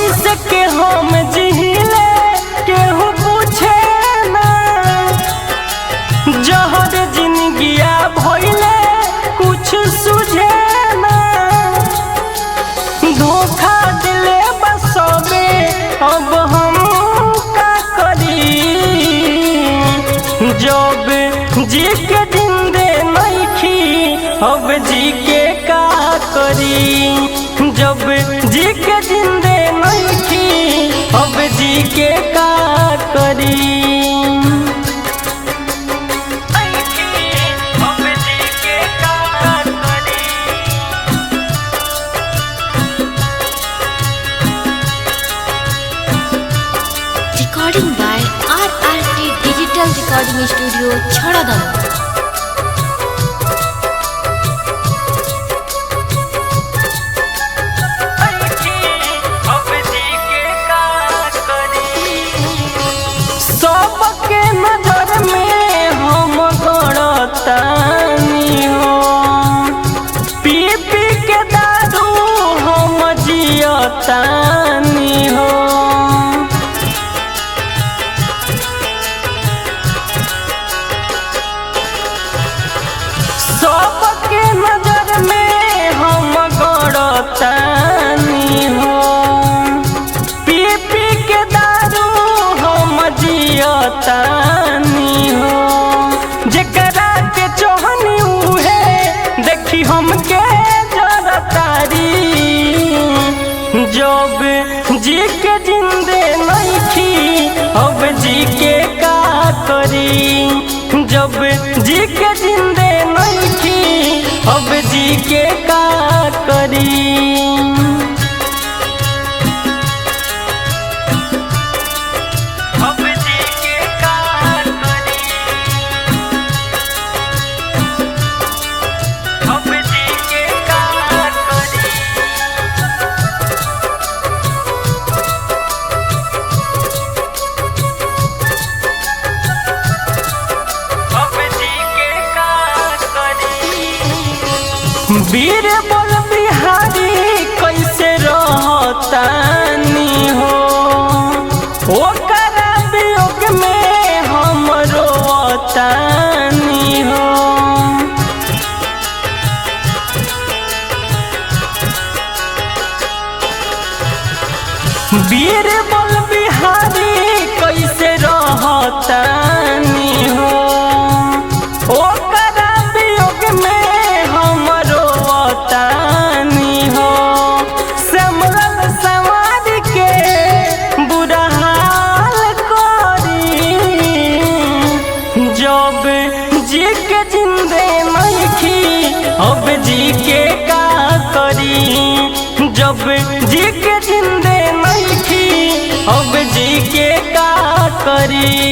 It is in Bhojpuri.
कैसे के हम जिहिले केहू पूछे ना, जहर जिंदगिया भइले कुछ सुझे ना, धोखा दिले बसबे अब हम का करी, जब जी के जिंदे नइखी अब जी के का करी, जब जी के जिंदे नइखी अब जी के का करी। Recording by RRT Digital Recording Studio, Chhadadam। सबके नजर में हम गड़तानी हो, पी पी के दारू हम जियतानी हो, सबके नजर में हम गड़तानी हो, पी पी के दारू हम जियतानी हो, जेकरा के चोहनी उहे देखी हमके जरतारी, जब जी के जिंदे नइखी अब जी के का करी, जब जी के जिंदे नइखी अब जी के का करी। वीर बोल बिहारी कैसे रहतानी हो, ओकरा वियोग में हम रोतानी हो, वीर बोल बिहारी कैसे रहतानी हो, ओकरा वियोग में हम रोतानी हो, समरल सवार के बुरा हाल करी, जब जी के जिंदे नइखी अब जी के का करी, जब जी के जिंदे नइखी अब जी के का करी।